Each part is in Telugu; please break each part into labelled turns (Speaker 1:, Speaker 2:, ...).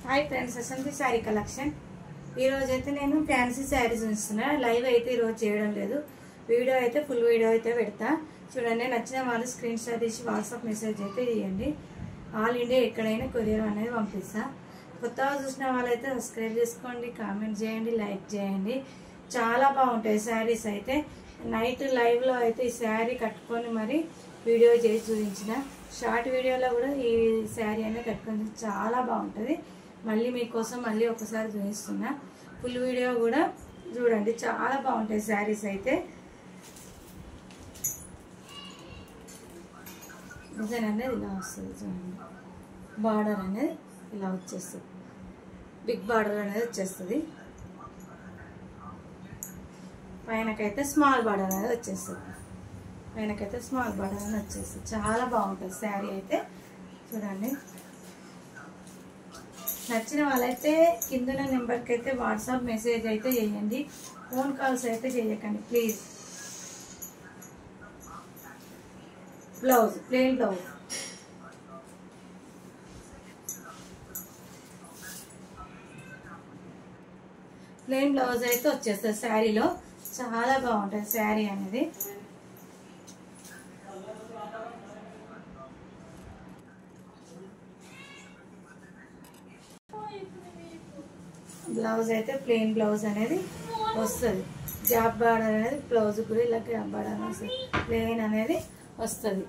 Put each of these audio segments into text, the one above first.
Speaker 1: Hi friends, Vasanthi sari collection. ఈరోజు అయితే నేను ఫ్యాన్సీ శారీస్ ఉంచుతున్నా. లైవ్ అయితే ఈరోజు చేయడం లేదు. వీడియో అయితే ఫుల్ వీడియో అయితే పెడతా. చూడండి, నచ్చిన వాళ్ళు స్క్రీన్ షాట్ తీసి వాట్సాప్ మెసేజ్ అయితే చేయండి. ఆల్ ఇండియా ఎక్కడైనా కొరియర్ అనేది పంపిస్తా. కొత్తగా చూసిన వాళ్ళైతే సబ్స్క్రైబ్ చేసుకోండి, కామెంట్ చేయండి, లైక్ చేయండి. చాలా బాగుంటాయి శారీస్ అయితే. నైట్ లైవ్లో అయితే ఈ శారీ కట్టుకొని మరి వీడియో చేసి చూపించిన. షార్ట్ వీడియోలో కూడా ఈ శారీ అనేది కట్టుకొని చాలా బాగుంటుంది. మళ్ళీ మీకోసం మళ్ళీ ఒకసారి చూపిస్తున్నా. ఫుల్ వీడియో కూడా చూడండి, చాలా బాగుంటాయి శారీస్ అయితే. డిజైన్ అనేది ఇలా వస్తుంది చూడండి. బార్డర్ అనేది ఇలా వచ్చేస్తుంది, బిగ్ బార్డర్ అనేది వచ్చేస్తుంది. పైనకైతే స్మాల్ బార్డర్ అనేది వచ్చేస్తుంది. పైనకైతే స్మాల్ బార్డర్ అనేది వచ్చేస్తుంది. చాలా బాగుంటుంది శారీ అయితే. చూడండి, నచ్చిన వాళ్ళైతే కింద నెంబర్కి అయితే వాట్సాప్ మెసేజ్ అయితే చేయండి. ఫోన్ కాల్స్ అయితే చేయకండి please. Blouse plain blouse, plain blouse అయితే వచ్చేస్తుంది శారీలో. చాలా బాగుంటుంది శారీ అనేది. బ్లౌజ్ అయితే ప్లెయిన్ బ్లౌజ్ అనేది వస్తుంది. గ్యాప్ బార్డర్ అనేది బ్లౌజ్ కూడా ఇలా గ్యాప్ బార్డర్ వస్తుంది. ప్లెయిన్ అనేది వస్తుంది.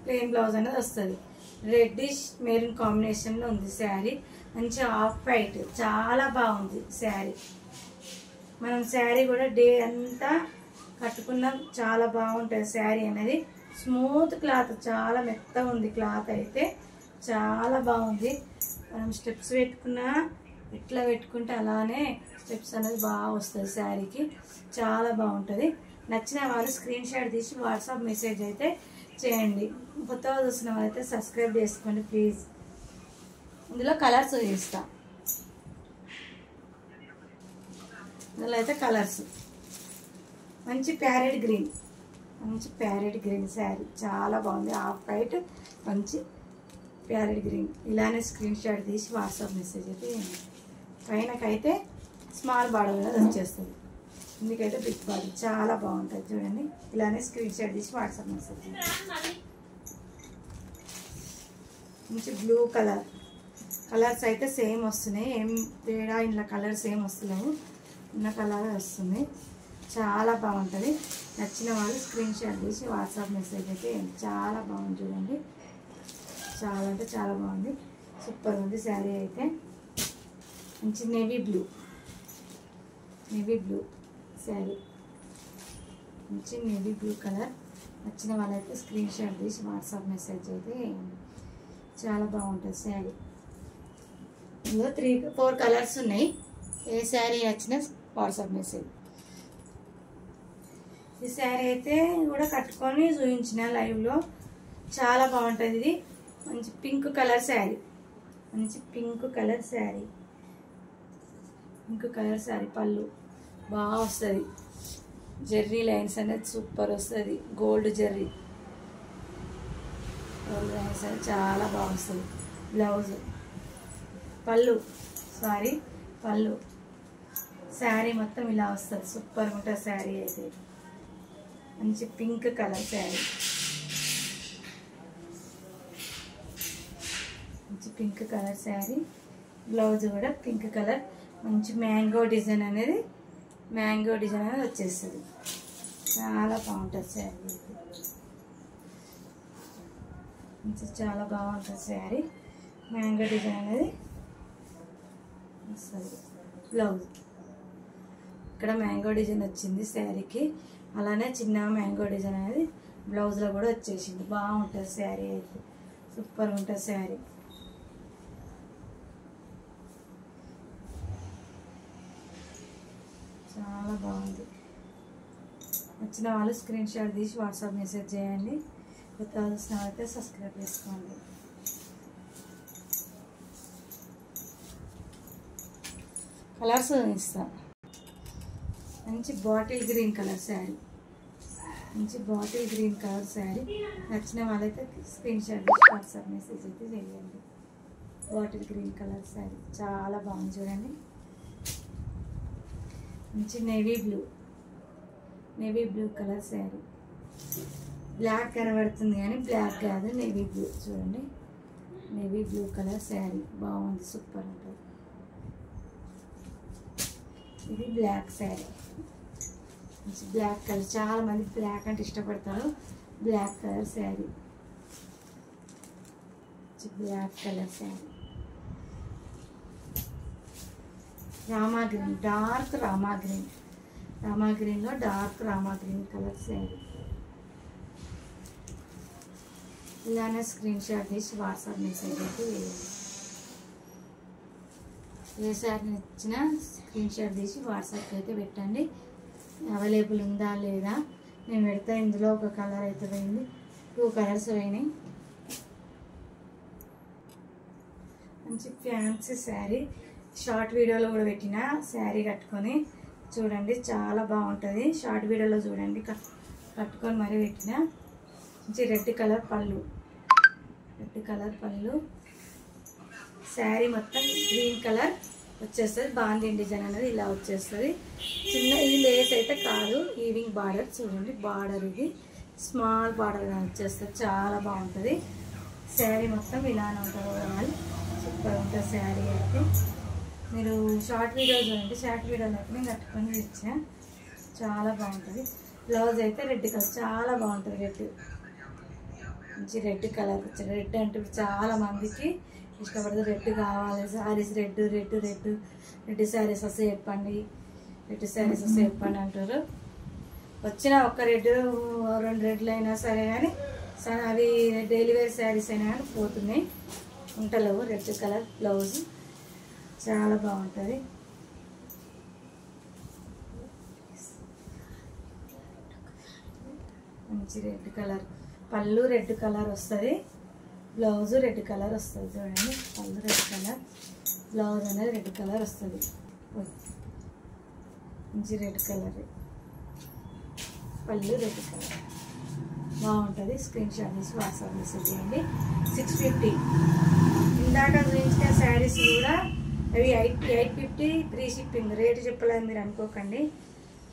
Speaker 1: ప్లెయిన్ బ్లౌజ్ అనేది వస్తుంది. రెడ్డిష్ మెరూన్ కాంబినేషన్లో ఉంది శారీ. మంచి ఆఫ్ వైట్, చాలా బాగుంది శారీ. మనం శారీ కూడా డే అంతా కట్టుకున్నాం, చాలా బాగుంటుంది శారీ అనేది. స్మూత్ క్లాత్, చాలా మెత్తగా ఉంది క్లాత్ అయితే. చాలా బాగుంది. మనం స్టెప్స్ పెట్టుకున్నా ఇట్లా పెట్టుకుంటే అలానే స్టెప్స్ అనేది బాగా వస్తుంది శారీకి. చాలా బాగుంటుంది. నచ్చిన వాళ్ళు స్క్రీన్ షాట్ తీసి వాట్సాప్ మెసేజ్ అయితే చేయండి. కొత్తగా చూసిన వాళ్ళైతే సబ్స్క్రైబ్ చేసుకోండి ప్లీజ్. ఇందులో కలర్స్ చూపిస్తా. ఇందులో అయితే కలర్స్ మంచి ప్యారెట్ గ్రీన్, మంచి ప్యారెట్ గ్రీన్ శారీ చాలా బాగుంది. హాఫ్ వైట్, మంచి ప్యారెట్ గ్రీన్. ఇలానే స్క్రీన్ షాట్ తీసి వాట్సాప్ మెసేజ్ అయితే చేయండి. పైనకైతే స్మాల్ బార్డర్ అనేది వచ్చేస్తుంది. ఇందుకైతే బిగ్ బార్డర్. చాలా బాగుంటుంది చూడండి. ఇలానే స్క్రీన్ షాట్ తీసి వాట్సాప్ మెసేజ్ చేయండి. మంచి బ్లూ కలర్. కలర్స్ అయితే సేమ్ వస్తున్నాయి, ఏం తేడా ఇంట్లో కలర్స్ ఏం వస్తున్నాయి, ఉన్న కలర్ వస్తుంది. చాలా బాగుంటుంది. నచ్చిన వాళ్ళు స్క్రీన్ షాట్ తీసి వాట్సాప్ మెసేజ్ అయితే చేయండి. చాలా బాగుంది చూడండి. చాలా అంటే చాలా బాగుంది. సూపర్ ఉంది శారీ అయితే. మంచి navy blue, navy blue sari. మంచి నేవీ బ్లూ కలర్. నచ్చిన వాళ్ళైతే స్క్రీన్ షాట్ తీసి వాట్సాప్ మెసేజ్ అయితే వేయండి. చాలా బాగుంటుంది శారీ. ఇందులో 3-4 కలర్స్ ఉన్నాయి. ఏ శారీ నచ్చినా వాట్సాప్ మెసేజ్. ఈ శారీ అయితే కూడా కట్టుకొని చూపించిన లైవ్లో. చాలా బాగుంటుంది ఇది. మంచి పింక్ కలర్ శారీ, మంచి pink colour sari. Pink colour sari. పళ్ళు బాగా వస్తుంది. జెర్రీ లైన్స్ అనేది సూపర్ వస్తుంది. గోల్డ్ జెర్రీ, గోల్డ్ లైన్స్ అనేది చాలా బాగా వస్తుంది. బ్లౌజ్, పళ్ళు, సారీ పళ్ళు. శారీ మొత్తం ఇలా వస్తుంది. సూపర్ ఉంటుంది శారీ అయితే. మంచి పింక్ కలర్ శారీ, మంచి పింక్ కలర్ శారీ. బ్లౌజ్ కూడా పింక్ కలర్. మంచి మ్యాంగో డిజైన్ అనేది, మ్యాంగో డిజైన్ అనేది వచ్చేస్తుంది. చాలా బాగుంటుంది శారీ అయితే. మంచి చాలా బాగుంటుంది శారీ. మ్యాంగో డిజైన్ అనేది వస్తుంది. బ్లౌజ్ ఇక్కడ మ్యాంగో డిజైన్ వచ్చింది శారీకి. అలానే చిన్న మ్యాంగో డిజైన్ అనేది బ్లౌజ్లో కూడా వచ్చేసింది. బాగుంటుంది శారీ అయితే. సూపర్ ఉంటుంది శారీ. చాలా బాగుంది. నచ్చిన వాళ్ళు స్క్రీన్ షాట్ తీసి వాట్సాప్ మెసేజ్ చేయండి. కొత్తగా చూసిన వాళ్ళైతే సబ్స్క్రైబ్ చేసుకోండి. కలర్స్ ఇస్తా. మంచి బాటిల్ గ్రీన్ కలర్ శారీ, మంచి బాటిల్ గ్రీన్ కలర్ శారీ. నచ్చిన వాళ్ళైతే స్క్రీన్ షాట్ తీసి వాట్సాప్ మెసేజ్ అయితే చేయండి. బాటిల్ గ్రీన్ కలర్ శారీ చాలా బాగుంది చూడండి. మంచి navy blue colour sari. Black కనబడుతుంది కానీ బ్లాక్ కాదు, నేవీ బ్లూ. చూడండి, నేవీ బ్లూ కలర్ శారీ బాగుంది, సూపర్ ఉంటుంది. ఇది బ్లాక్ శారీ, మంచి బ్లాక్ కలర్. చాలా మంది బ్లాక్ అంటే ఇష్టపడతారు. Black colour sari, black colour sari. Rama green, dark Rama గ్రీన్లో dark Rama green colour sari. ఇలానే స్క్రీన్ షాట్ తీసి వాట్సాప్ మెసేజ్ అయితే వేయండి. ఏ శారీ ఇచ్చినా స్క్రీన్ షాట్ తీసి వాట్సాప్కి అయితే పెట్టండి. అవైలబుల్ ఉందా లేదా నేను పెడతా. ఇందులో ఒక కలర్ అయితే పోయింది, 2 కలర్స్ పోయినాయి. మంచి ఫ్యాన్సీ శారీ, షార్ట్ వీడియోలో కూడా పెట్టిన శారీ కట్టుకొని చూడండి, చాలా బాగుంటుంది. షార్ట్ వీడియోలో చూడండి, కట్టుకొని మరీ పెట్టిన. మంచి రెడ్ కలర్ పళ్ళు, శారీ మొత్తం గ్రీన్ కలర్ వచ్చేస్తుంది. బాందిని డిజైన్ అనేది ఇలా వచ్చేస్తుంది. చిన్న ఇది లేస్ అయితే కాదు, ఈవింగ్ బార్డర్. చూడండి, బార్డర్ ఇది స్మాల్ బార్డర్ వచ్చేస్తుంది, చాలా బాగుంటుంది. శారీ మొత్తం ఇలానే ఉంటుంది. ఓవరాల్ సూపర్ ఉంటుంది శారీ అయితే. మీరు షార్ట్ వీడియో చూడండి, షార్ట్ వీడియోలో అయితే నేను కట్టుకొని ఇచ్చిన, చాలా బాగుంటుంది. బ్లౌజ్ అయితే రెడ్ కలర్, చాలా బాగుంటుంది. మంచి రెడ్ కలర్. రెడ్ అంటే చాలా మందికి ఇష్టపడదు, రెడ్ కావాలి శారీస్. రెడ్ శారీస్ వస్తే చెప్పండి, అంటారు. వచ్చిన ఒక రెడ్ 2 రెడ్లు అయినా సరే కానీ అవి డైలీ వేర్ శారీస్ అయినా కానీ పోతున్నాయి, ఉంటలేవు. రెడ్ కలర్ బ్లౌజ్ చాలా బాగుంటుంది. మంచి రెడ్ కలర్ పళ్ళు, రెడ్ కలర్ వస్తుంది. బ్లౌజ్ రెడ్ కలర్ వస్తుంది. చూడండి, పళ్ళు రెడ్ కలర్, బ్లౌజ్ అనేది రెడ్ కలర్ వస్తుంది. మంచి రెడ్ కలర్, పళ్ళు రెడ్ కలర్ బాగుంటుంది. స్క్రీన్ షాట్ తీసి వాట్సాప్ మెసేజ్ చేయండి. 650. ఇందాక చూపించిన శారీస్ కూడా అవి 850 ఫ్రీ షిప్పింగ్. రేటు చెప్పలేదు మీరు అనుకోకండి.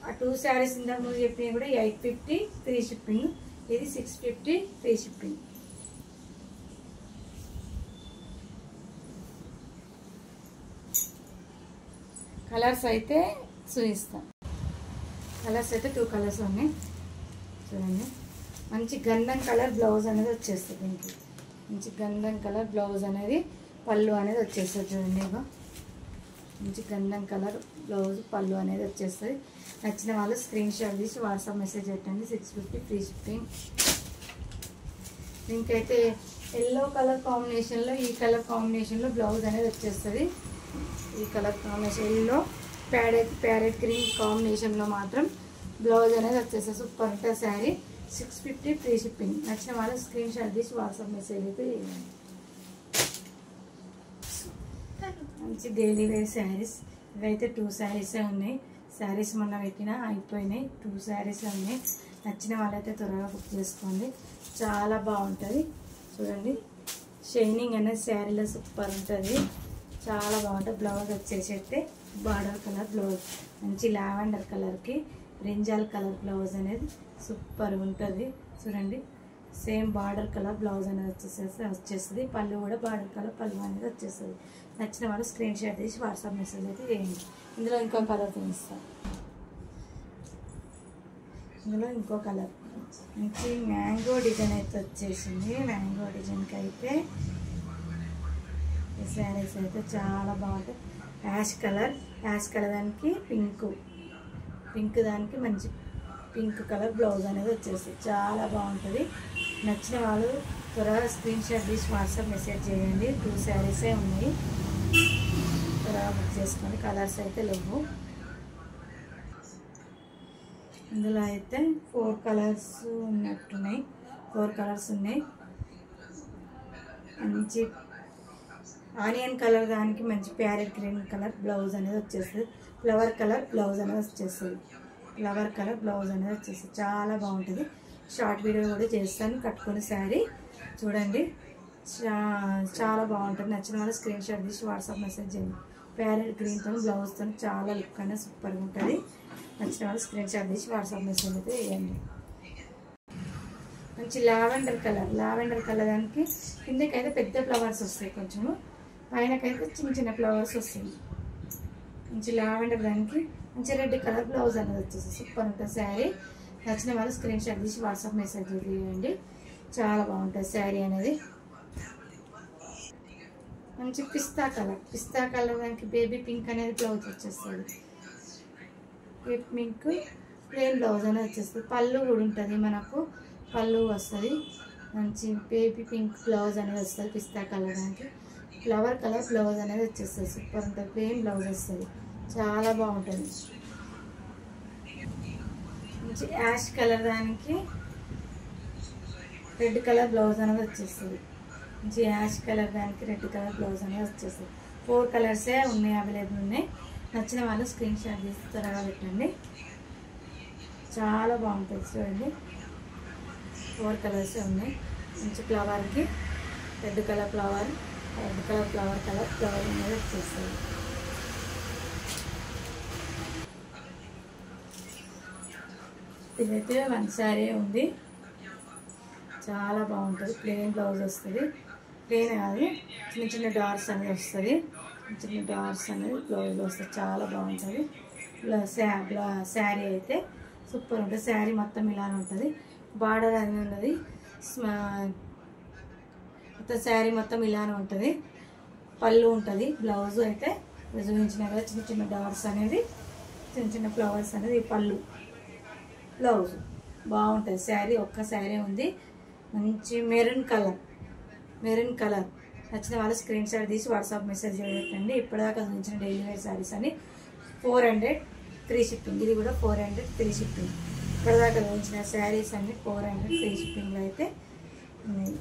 Speaker 1: ఆ 2 శారీస్ ఇందాక ముందు చెప్పినవి కూడా 850 ఫ్రీ షిప్పింగ్. ఇది 650 ఫ్రీ షిప్పింగ్. కలర్స్ అయితే చూపిస్తాం. కలర్స్ అయితే 2 కలర్స్ ఉన్నాయి. చూడండి, మంచి గంధం కలర్ బ్లౌజ్ అనేది వచ్చేస్తుంది. దీనికి మంచి గంధం కలర్ బ్లౌజ్ అనేది, పళ్ళు అనేది వచ్చేస్తుంది. చూడండి, ఇగో మంచి గంధం కలర్ బ్లౌజ్, పళ్ళు అనేది వచ్చేస్తుంది. నచ్చిన వాళ్ళు స్క్రీన్ షాట్ తీసి వాట్సాప్ మెసేజ్ పెట్టండి. 650 ఫ్రీ షిప్పింగ్. దీనికైతే ఎల్లో కలర్ కాంబినేషన్లో, ఈ కలర్ కాంబినేషన్లో బ్లౌజ్ అనేది వచ్చేస్తుంది. ఈ colour combination yellow parrot green కాంబినేషన్లో మాత్రం బ్లౌజ్ అనేది వచ్చేస్తుంది. సూపర్ ఉంటుంది శారీ. 650 free shipping. నచ్చిన వాళ్ళు స్క్రీన్ షాట్ తీసి వాట్సాప్ మెసేజ్ అయితే చేయండి. మంచి డైలీ వేర్ శారీస్. ఇవైతే 2 శారీసే ఉన్నాయి. శారీస్ మొన్న పెట్టినా అయిపోయినాయి. 2 శారీసే ఉన్నాయి. నచ్చిన వాళ్ళైతే త్వరగా బుక్ చేసుకోండి. చాలా బాగుంటుంది. చూడండి, షైనింగ్ అనేది శారీలో సూపర్ ఉంటుంది, చాలా బాగుంటుంది. బ్లౌజ్ వచ్చేసి అయితే బార్డర్ కలర్ బ్లౌజ్, మంచి లావెండర్ కలర్కి బ్రింజాల్ కలర్ బ్లౌజ్ అనేది సూపర్ ఉంటుంది. చూడండి, సేమ్ బార్డర్ కలర్ బ్లౌజ్ అనేది వచ్చేస్తుంది. పళ్ళు కూడా బార్డర్ కలర్ పళ్ళు అనేది వచ్చేస్తుంది. నచ్చిన వాళ్ళు స్క్రీన్ షాట్ తీసి వాట్సాప్ మెసేజ్ అయితే చేయండి. ఇందులో ఇంకో కలర్ చూపిస్తాను. ఇందులో ఇంకో కలర్ మంచి మ్యాంగో డిజైన్ అయితే వచ్చేసింది. మ్యాంగో డిజైన్కి అయితే ఈ శారీస్ అయితే చాలా బాగుంటాయి. యాష్ కలర్ దానికి పింక్ దానికి మంచి పింక్ కలర్ బ్లౌజ్ అనేది వచ్చేస్తుంది. చాలా బాగుంటుంది. నచ్చిన వాళ్ళు త్వరగా స్క్రీన్ షాట్ తీసి వాట్సాప్ మెసేజ్ చేయండి. 2 శారీసే ఉన్నాయి. త్వరగా బుక్ చేసుకోండి. కలర్స్ అయితే లేవు. ఇందులో అయితే 4 కలర్స్ ఉన్నట్టున్నాయి. 4 కలర్స్ ఉన్నాయి. మంచి ఆనియన్ కలర్ దానికి మంచి ప్యారెట్ గ్రీన్ కలర్ బ్లౌజ్ అనేది వచ్చేస్తుంది. ఫ్లవర్ కలర్ బ్లౌజ్ అనేది వచ్చేస్తుంది. చాలా బాగుంటుంది. షార్ట్ వీడియో కూడా చేస్తాను కట్టుకునే శారీ. చూడండి, చాలా బాగుంటుంది. నచ్చిన వాళ్ళు స్క్రీన్ షాట్ తీసి వాట్సాప్ మెసేజ్ చేయండి. ప్యారెట్ గ్రీన్తో బ్లౌజ్తో చాలా లుక్ అనేది సూపర్గా ఉంటుంది. నచ్చిన వాళ్ళు స్క్రీన్ షాట్ తీసి వాట్సాప్ మెసేజ్ అయితే వేయండి. మంచి లావెండర్ కలర్ దానికి కిందకైతే పెద్ద ఫ్లవర్స్ వస్తాయి, కొంచెము పైనకైతే చిన్న చిన్న ఫ్లవర్స్ వస్తాయి. మంచి లావెండర్ దానికి మంచి రెడ్ కలర్ బ్లౌజ్ అనేది వచ్చేసి సూపర్ ఉంటుంది శారీ. నచ్చిన వాళ్ళు స్క్రీన్ షాట్ తీసి వాట్సాప్ మెసేజ్ చేయండి. చాలా బాగుంటుంది శారీ అనేది. మంచి పిస్తా కలర్ దానికి బేబీ పింక్ అనేది బ్లౌజ్ వచ్చేస్తుంది. బేబీ పింక్ ప్లెయిన్ బ్లౌజ్ అనేది వచ్చేస్తుంది. పళ్ళు కూడా ఉంటుంది, మనకు పళ్ళు వస్తుంది. మంచి బేబీ పింక్ బ్లౌజ్ అనేది వస్తుంది. పిస్తా కలర్ దానికి ఫ్లవర్ కలర్ బ్లౌజ్ అనేది వచ్చేస్తుంది. సూపర్ ఉంటుంది. ప్లెయిన్ బ్లౌజ్ వస్తుంది, చాలా బాగుంటుంది. మంచి యాష్ కలర్ దానికి రెడ్ కలర్ బ్లౌజ్ అనేది వచ్చేస్తుంది. మంచి యాష్ కలర్ దానికి రెడ్ కలర్ బ్లౌజ్ అనేది వచ్చేస్తుంది. 4 కలర్సే ఉన్నాయి, అవైలబుల్ ఉన్నాయి. నచ్చిన వాళ్ళు స్క్రీన్ షాట్ తీసి త్వరగా పెట్టండి. చాలా బాగుంటుంది చూడండి. 4 కలర్సే ఉన్నాయి. మంచి ఫ్లవర్కి రెడ్ కలర్ ఫ్లవర్ అనేది వచ్చేస్తుంది. ఇదైతే 1 శారీ ఉంది, చాలా బాగుంటుంది. ప్లెయిన్ బ్లౌజ్ వస్తుంది. ప్లెయిన్ కాదు, చిన్న చిన్న డాట్స్ అనేది వస్తుంది. చిన్న డాట్స్ అనేది బ్లౌజ్లో వస్తుంది, చాలా బాగుంటుంది. శారీ అయితే సూపర్ ఉంటుంది. శారీ మొత్తం ఇలానే ఉంటుంది. బార్డర్ అనేది ఉన్నది. మొత్తం శారీ మొత్తం ఇలానే ఉంటుంది. పళ్ళు ఉంటుంది. బ్లౌజ్ అయితే చూపించిన కదా చిన్న చిన్న డాట్స్ అనేది, చిన్న చిన్న ఫ్లవర్స్ అనేది పళ్ళు, బ్లౌజ్ బాగుంటుంది. శారీ ఒక్క శారీ ఉంది. మంచి మెరూన్ కలర్ నచ్చిన వాళ్ళు స్క్రీన్ షాట్ తీసి వాట్సాప్ మెసేజ్ పెట్టండి. ఇప్పటిదాకా చూపించిన డైలీ వేర్ శారీస్ అని 400 ఫ్రీ షిప్పింగ్. ఇది కూడా 400 ఫ్రీ షిప్పింగ్. ఇప్పటిదాకా చూపించిన శారీస్ అన్ని 400 ఫ్రీ షిప్పింగ్లో అయితే ఉన్నాయి.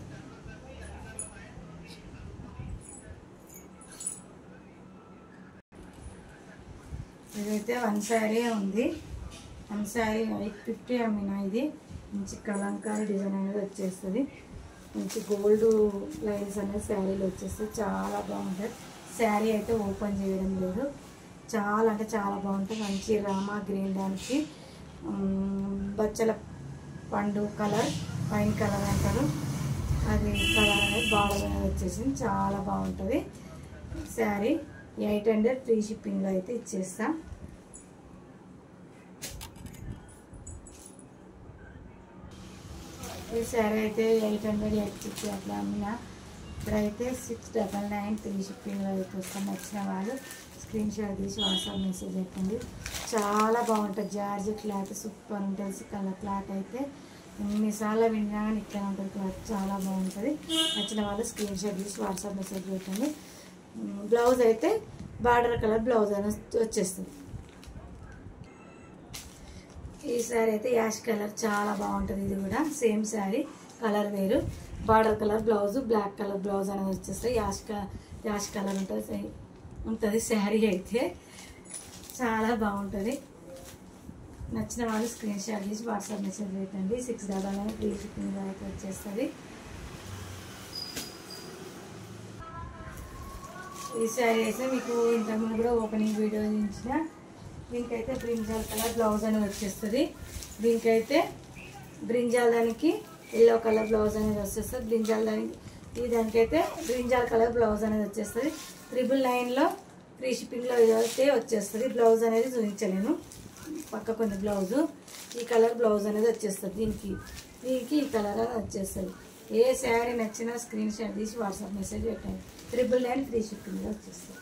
Speaker 1: ఇదైతే 1 శారీ ఉంది. 1 శారీ 850 అమ్మినా. ఇది మంచి కలంకారీ డిజైన్ అనేది వచ్చేస్తుంది. మంచి గోల్డ్ లైన్స్ అనేది శారీలో వచ్చేస్తుంది. చాలా బాగుంటుంది. శారీ అయితే ఓపెన్ చేయడం లేదు, చాలా అంటే చాలా బాగుంటుంది. మంచి రామా గ్రీన్ దానికి బచ్చల పండు కలర్, వైన్ కలర్ అంటారు, అది కలర్ అనేది బార్డర్ అనేది వచ్చేసింది. చాలా బాగుంటుంది శారీ. 800 ఫ్రీ షిప్పింగ్లో అయితే ఇచ్చేస్తాం. ఈ శారీ అయితే 800 850 అట్లా అమ్మినా. ఇప్పుడైతే 699 ఫ్రీ షిప్పింగ్లో అయితే వస్తాం. నచ్చిన వాళ్ళు స్క్రీన్ షాట్ తీసి వాట్సాప్ మెసేజ్ పెట్టండి. చాలా బాగుంటుంది. జార్జెట్ క్లాత్ సూపర్ ఉంటుంది. కలర్ క్లాత్ అయితే ఎన్నిసార్లు విన్నా కానీ ఇక్కడ ఉంటుంది. క్లాత్ చాలా బాగుంటుంది. నచ్చిన వాళ్ళు స్క్రీన్ షాట్ తీసి వాట్సాప్ మెసేజ్ పెట్టండి. బ్లౌజ్ అయితే బార్డర్ కలర్ బ్లౌజ్ అనేది వచ్చేస్తుంది. ఈ శారీ అయితే యాష్ కలర్ చాలా బాగుంటుంది. ఇది కూడా సేమ్ శారీ, కలర్ వేరు. Border colour blouse, black colour blouse అనేది వచ్చేస్తాయి. యాష్ కలర్ ఉంటుంది శారీ అయితే చాలా బాగుంటుంది. నచ్చిన వాళ్ళు స్క్రీన్ షాట్ తీసి వాట్సాప్ మెసేజ్ పెట్టండి. 699 ఫ్రీ షిప్పింగ్ అయితే వచ్చేస్తుంది. ఈ శారీ అయితే మీకు ఇంతకుముందు కూడా ఓపెనింగ్ వీడియో చూపించిన. దీనికైతే బ్రింజాల్ కలర్ బ్లౌజ్ అనేది వచ్చేస్తుంది. దీనికైతే బ్రింజాల్ దానికి ఎల్లో కలర్ బ్లౌజ్ అనేది వచ్చేస్తుంది. దానికైతే బ్రింజాల్ కలర్ బ్లౌజ్ అనేది వచ్చేస్తుంది. 999లో ఫ్రీ షిప్పింగ్లో అయితే వచ్చేస్తుంది. బ్లౌజ్ అనేది చూపించలేను, పక్క కొన్ని బ్లౌజు ఈ కలర్ బ్లౌజ్ అనేది వచ్చేస్తుంది. దీనికి ఈ కలర్ అనేది వచ్చేస్తుంది. ఏ శారీ నచ్చినా స్క్రీన్ షాట్ తీసి వాట్సాప్ మెసేజ్ పెట్టండి. 999 ఫ్రీ షిప్పింగ్లో వచ్చేస్తుంది.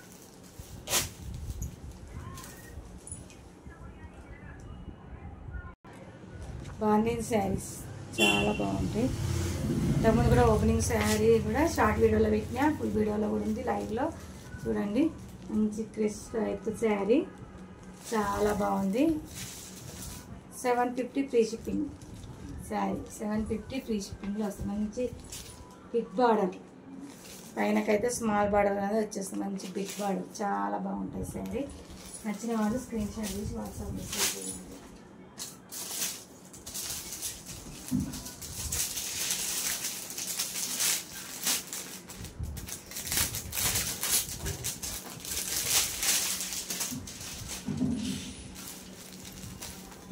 Speaker 1: బాందిని శారీస్ చాలా బాగుంటాయి. ఇంతకుముందు కూడా ఓపెనింగ్ శారీ కూడా షార్ట్ వీడియోలో పెట్టినా, ఫుల్ వీడియోలో కూడా ఉంది, లైవ్లో చూడండి. మంచి క్రిస్ టైప్ శారీ చాలా బాగుంది. 750 ఫ్రీ షిప్పింగ్ శారీ. 750 ఫ్రీ షిప్పింగ్లో వస్తుంది. మంచి బిగ్ బార్డర్, పైనకైతే స్మాల్ బార్డర్ అనేది వచ్చేస్తుంది. మంచి బిగ్ బార్డర్, చాలా బాగుంటుంది శారీ. నచ్చిన వాళ్ళు స్క్రీన్ షాట్ తీసి వాట్సాప్ మెసేజ్ చేయండి.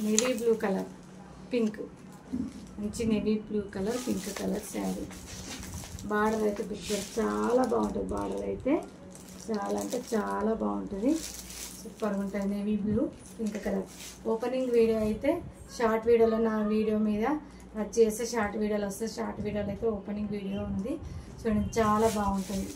Speaker 1: నేవీ బ్లూ కలర్ పింక్, మంచి navy blue colour pink colour sari. Border అయితే బిగ్గర్ చాలా బాగుంటుంది. బార్డర్ అయితే చాలా అంటే చాలా బాగుంటుంది. సూపర్గా ఉంటుంది. Navy blue pink colour. Opening video అయితే షార్ట్ వీడియోలో నా వీడియో మీద చేస్తే షార్ట్ వీడియోలు వస్తాయి. షార్ట్ వీడియోలో అయితే ఓపెనింగ్ వీడియో ఉంది చూడండి, చాలా బాగుంటుంది.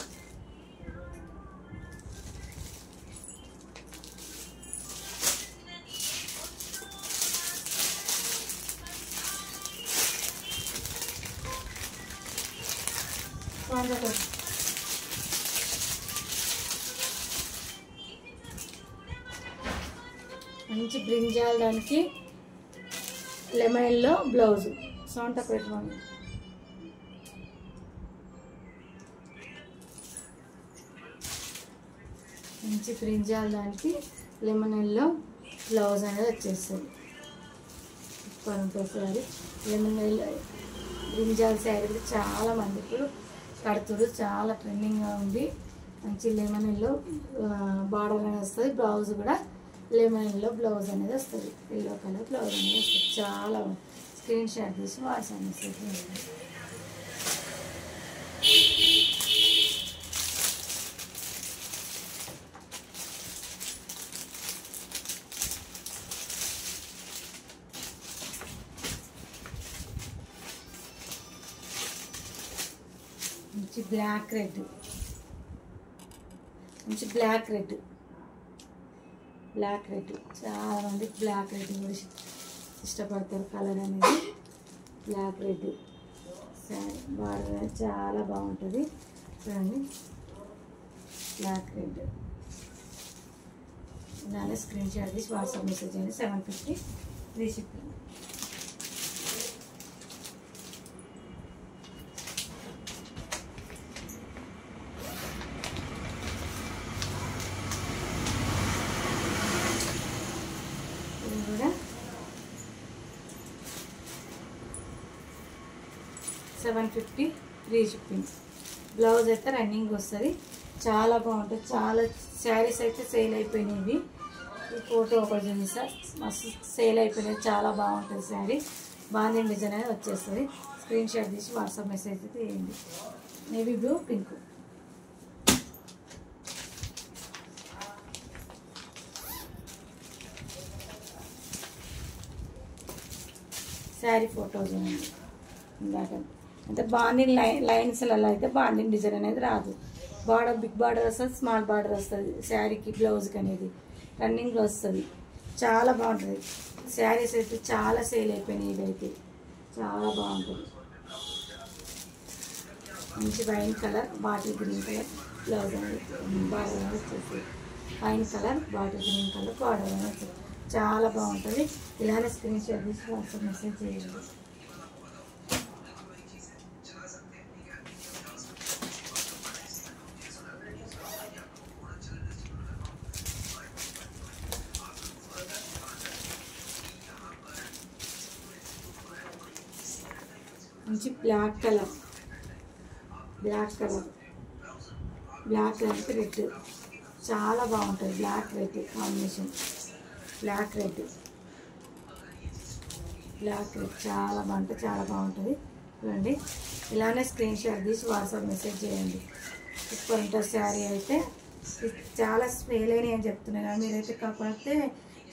Speaker 1: మంచి బ్రింజాల్ దానికి లెమన్లో బ్లౌజు సౌండ్ పెట్టుకోండి. మంచి బ్రింజాల్ దానికి లెమన్లో బ్లౌజ్ అనేది వచ్చేస్తుంది. సూపర్ ఉంటుంది శారీ. లెమన్ బ్రింజాల్ శారీ కూడా చాలా మంది ఇప్పుడు కడుతుడు, చాలా ట్రెండింగ్గా ఉంది. మంచి లెమన్లో బార్డర్ అనేది వస్తుంది. బ్లౌజ్ కూడా లెమన్లో బ్లౌజ్ అనేది వస్తుంది. ఎల్లో కలర్ బ్లౌజ్ అనేది వస్తుంది. చాలా స్క్రీన్ షాట్ తీసి వాట్సాప్ మెసేజ్ చేయండి. మంచి బ్లాక్ రెడ్, మంచి బ్లాక్ రెడ్ చాలా మంది బ్లాక్ రెడ్ కూడా ఇష్టపడతారు. కలర్ అనేది బ్లాక్ రెడ్ శారీ. బార్డర్ చాలా బాగుంటుంది చూడండి. బ్లాక్ రెడ్ దాని స్క్రీన్ షాట్ తీసి వాట్సాప్ మెసేజ్ చేయండి. 750 ఫ్రీ షిప్పింగ్. కూడా 750 ఫ్రీ షిప్పింగ్. బ్లౌజ్ అయితే రన్నింగ్ వస్తుంది. చాలా బాగుంటుంది. చాలా శారీస్ అయితే సేల్ అయిపోయినాయి. ఈ ఫోటో ఒకటి చూపిస్తా, మస్తు సేల్ అయిపోయినాయి. చాలా బాగుంటుంది శారీ. బాందిని డిజైన్ అనేది వచ్చేస్తుంది. స్క్రీన్ షాట్ తీసి వాట్సాప్ మెసేజ్ అయితే వేయండి. Navy blue pink. Sari photo చూడండి. ఇందాక అంటే బాందిని లైన్స్లలో అయితే బాందిని డిజైన్ అనేది రాదు. బార్డర్ బిగ్ బార్డర్ వస్తుంది, స్మాల్ బార్డర్ వస్తుంది శారీకి. బ్లౌజ్కి అనేది రన్నింగ్లో వస్తుంది. చాలా బాగుంటుంది. శారీస్ అయితే చాలా సేల్ అయిపోయినాయి. ఇదైతే చాలా బాగుంటుంది. మంచి wine colour bottle green colour blouse అనేది బార్డర్ అనేది వచ్చేస్తుంది. Wine colour bottle green colour border అనేది వచ్చేస్తుంది. చాలా బాగుంటుంది. ఇలానే స్క్రీన్ షాట్ తీసి వాట్సాప్ మెసేజ్ చేయండి. మంచి బ్లాక్ కలర్ రెడ్ చాలా బాగుంటుంది. Black red combination. Black red చాలా బాగుంటుంది. చాలా బాగుంటుంది చూడండి. ఇలానే స్క్రీన్ షాట్ తీసి వాట్సాప్ మెసేజ్ చేయండి. సూపర్ ఉంటుంది శారీ అయితే. చాలా సేల్ అయినాయి అని చెప్తున్నాను. మీరైతే కాకపోతే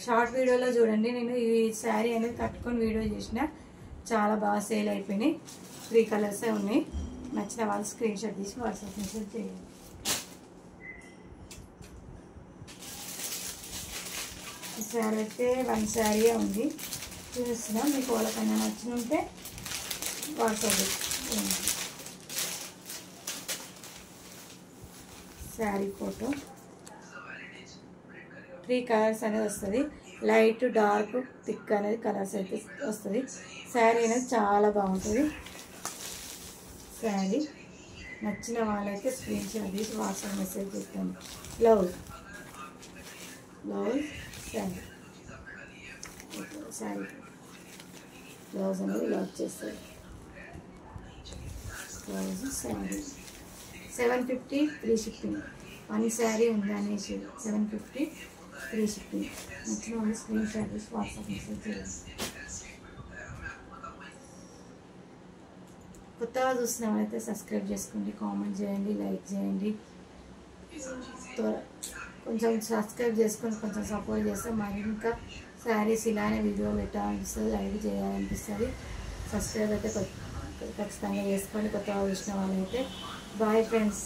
Speaker 1: షార్ట్ వీడియోలో చూడండి. నేను ఈ శారీ అనేది కట్టుకొని వీడియో చేసిన. చాలా బాగా సేల్ అయిపోయినాయి. 3 కలర్సే ఉన్నాయి. నచ్చిన వాళ్ళు స్క్రీన్ షాట్ తీసి వాట్సాప్ మెసేజ్ చేయండి. ఈ శారీ అయితే 1 శారీ ఉంది చూపిస్తున్నాం. మీకు వాళ్ళకన్నా నచ్చిన ఉంటే వాట్సాప్ చేయండి. శారీ ఫోటో 3 కలర్స్ అనేది వస్తుంది. లైట్, డార్క్, థిక్ అనేది కలర్స్ అయితే వస్తుంది. శారీ అనేది చాలా బాగుంటుంది. శారీ నచ్చిన వాళ్ళైతే స్క్రీన్ షాట్ తీసి వాట్సాప్ మెసేజ్ పెట్టండి. బ్లౌజ్ శారీ బ్లౌజ్ అనేది ఇలా వచ్చేస్తుంది. Blouse sari 750 free shipping. 1 sari ఉంది అనేసి 750 ఫ్రీ షిప్పింగ్. నచ్చిన వాళ్ళు స్క్రీన్ షాట్ తీసి వాట్సాప్ మెసేజ్ చేయండి. కొత్తగా చూసిన వాళ్ళైతే సబ్స్క్రైబ్ చేసుకోండి, కామెంట్ చేయండి, లైక్ చేయండి. కొంచెం సబ్స్క్రైబ్ చేసుకొని కొంచెం సపోర్ట్ చేస్తే మరి ఇంకా శారీస్ ఇలానే వీడియో పెట్టాలనిపిస్తుంది, లైక్ చేయాలనిపిస్తుంది. సబ్స్క్రైబ్ అయితే ఖచ్చితంగా చేసుకోండి కొత్తగా చూసిన వాళ్ళైతే. Bye friends.